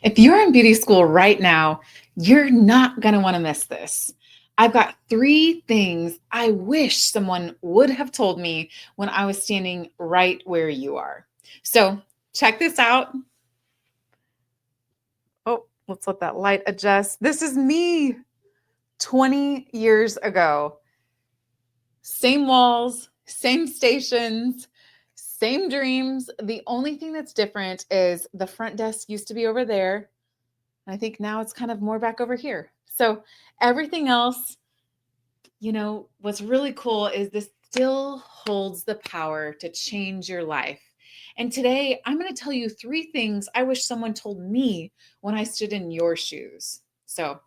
If you're in beauty school right now, you're not going to want to miss this. I've got three things I wish someone would have told me when I was standing right where you are. So, check this out. Oh, let's let that light adjust. This is me 20 years ago. Same walls, same stations, same dreams. The only thing that's different is the front desk used to be over there. I think now it's kind of more back over here. So everything else, what's really cool is this still holds the power to change your life. And today I'm going to tell you three things I wish someone told me when I stood in your shoes. So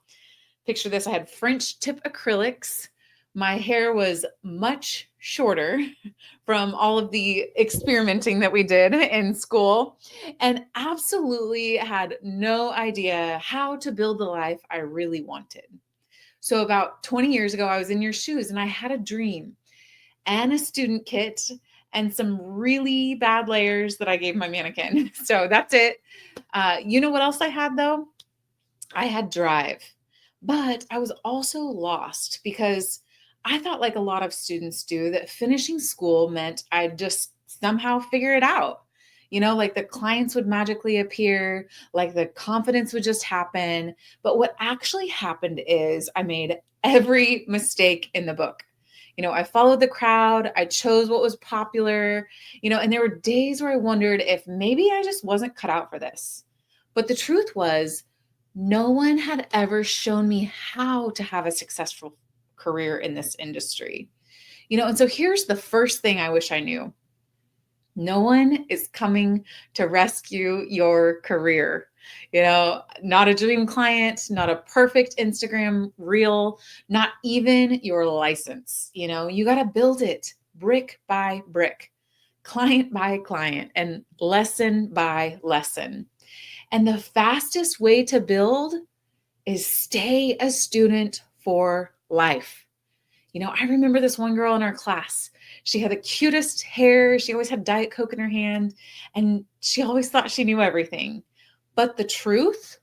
picture this. I had French tip acrylics. My hair was much shorter from all of the experimenting that we did in school, and absolutely had no idea how to build the life I really wanted. So, about 20 years ago, I was in your shoes and I had a dream and a student kit and some really bad layers that I gave my mannequin. So, that's it. You know what else I had though? I had drive, but I was also lost because I thought, like a lot of students do, that finishing school meant I'd just somehow figure it out. Like the clients would magically appear, like the confidence would just happen. But what actually happened is I made every mistake in the book. I followed the crowd, I chose what was popular, and there were days where I wondered if maybe I just wasn't cut out for this. But the truth was, no one had ever shown me how to have a successful career in this industry. And so here's the first thing I wish I knew. No one is coming to rescue your career. Not a dream client, not a perfect Instagram reel, not even your license. You got to build it brick by brick, client by client, and lesson by lesson. And the fastest way to build is stay a student for life. I remember this one girl in our class. She had the cutest hair. She always had Diet Coke in her hand, and she always thought she knew everything. But the truth,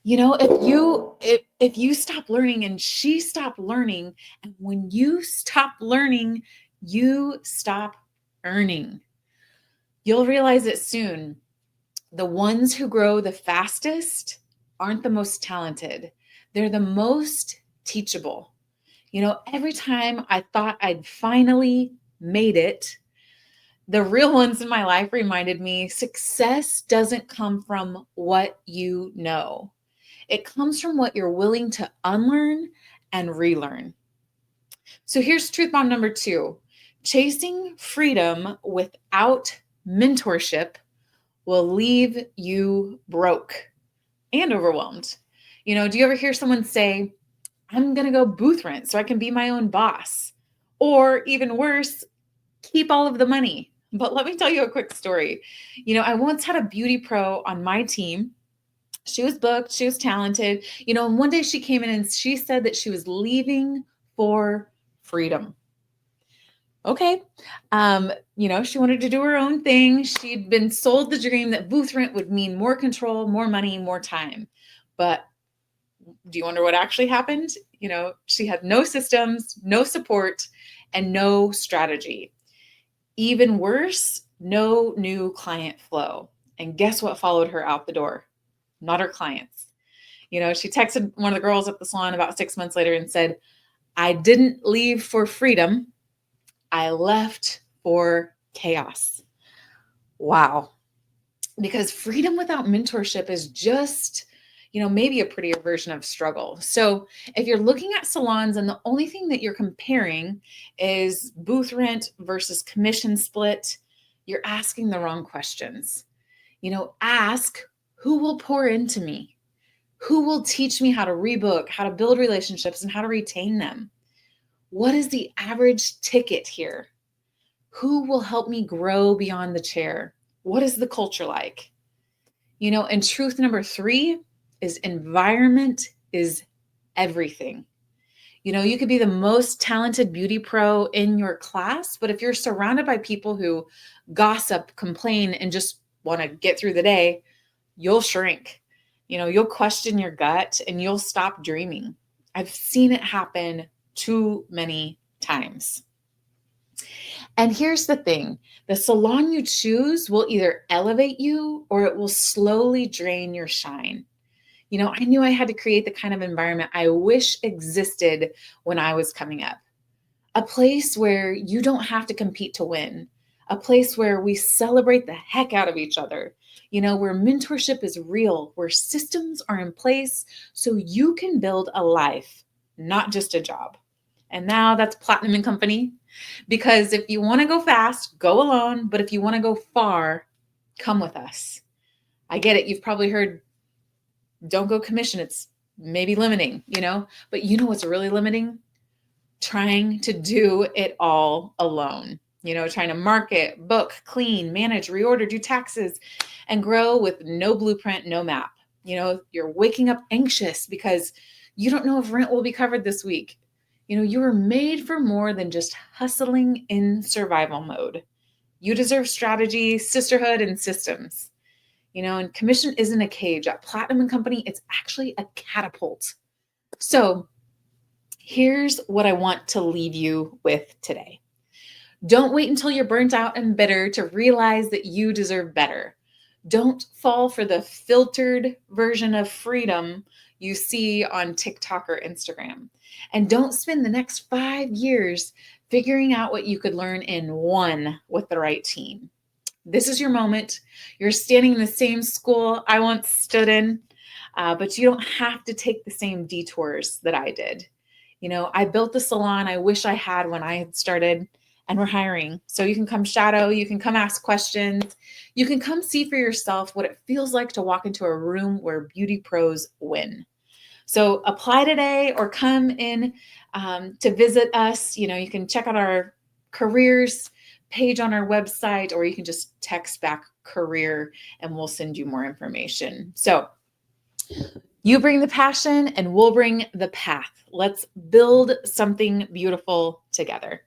if you stop learning and she stopped learning, and when you stop learning, you stop earning. You'll realize it soon. The ones who grow the fastest aren't the most talented. They're the most teachable. Every time I thought I'd finally made it, the real ones in my life reminded me success doesn't come from what you know. It comes from what you're willing to unlearn and relearn. So here's truth bomb number 2. Chasing freedom without mentorship will leave you broke and overwhelmed. Do you ever hear someone say, I'm going to go booth rent so I can be my own boss? Or even worse, keep all of the money. But let me tell you a quick story. I once had a beauty pro on my team. She was booked, she was talented, and one day she came in and she said that she was leaving for freedom. Okay. She wanted to do her own thing. She'd been sold the dream that booth rent would mean more control, more money, more time. But do you wonder what actually happened? She had no systems, no support, and no strategy. Even worse, no new client flow. And guess what followed her out the door? Not her clients. She texted one of the girls at the salon about 6 months later and said, I didn't leave for freedom. I left for chaos. Wow. Because freedom without mentorship is just, maybe a prettier version of struggle. So if you're looking at salons and the only thing that you're comparing is booth rent versus commission split, you're asking the wrong questions. Ask, who will pour into me? Who will teach me how to rebook, how to build relationships, and how to retain them? What is the average ticket here? Who will help me grow beyond the chair? What is the culture like? And truth number 3 is environment is everything. You could be the most talented beauty pro in your class, but if you're surrounded by people who gossip, complain, and just want to get through the day, you'll shrink. You'll question your gut and you'll stop dreaming. I've seen it happen too many times. And here's the thing, the salon you choose will either elevate you or it will slowly drain your shine. I knew I had to create the kind of environment I wish existed when I was coming up. A place where you don't have to compete to win. A place where we celebrate the heck out of each other. Where mentorship is real, where systems are in place so you can build a life, not just a job. And now that's Platinum and Company. Because if you want to go fast, go alone. But if you want to go far, come with us. I get it. You've probably heard, don't go commission. It's maybe limiting, but you know what's really limiting? Trying to do it all alone, trying to market, book, clean, manage, reorder, do taxes, and grow with no blueprint, no map. You're waking up anxious because you don't know if rent will be covered this week. You were made for more than just hustling in survival mode. You deserve strategy, sisterhood, and systems. And commission isn't a cage. At Platinum and Company, it's actually a catapult. So here's what I want to leave you with today. Don't wait until you're burnt out and bitter to realize that you deserve better. Don't fall for the filtered version of freedom you see on TikTok or Instagram. And don't spend the next 5 years figuring out what you could learn in one with the right team. This is your moment. You're standing in the same school I once stood in, but you don't have to take the same detours that I did. I built the salon I wish I had when I had started, and we're hiring. So you can come shadow, you can come ask questions, you can come see for yourself what it feels like to walk into a room where beauty pros win. So apply today or come in to visit us. You can check out our careers page on our website, or you can just text back career and we'll send you more information. So you bring the passion and we'll bring the path. Let's build something beautiful together.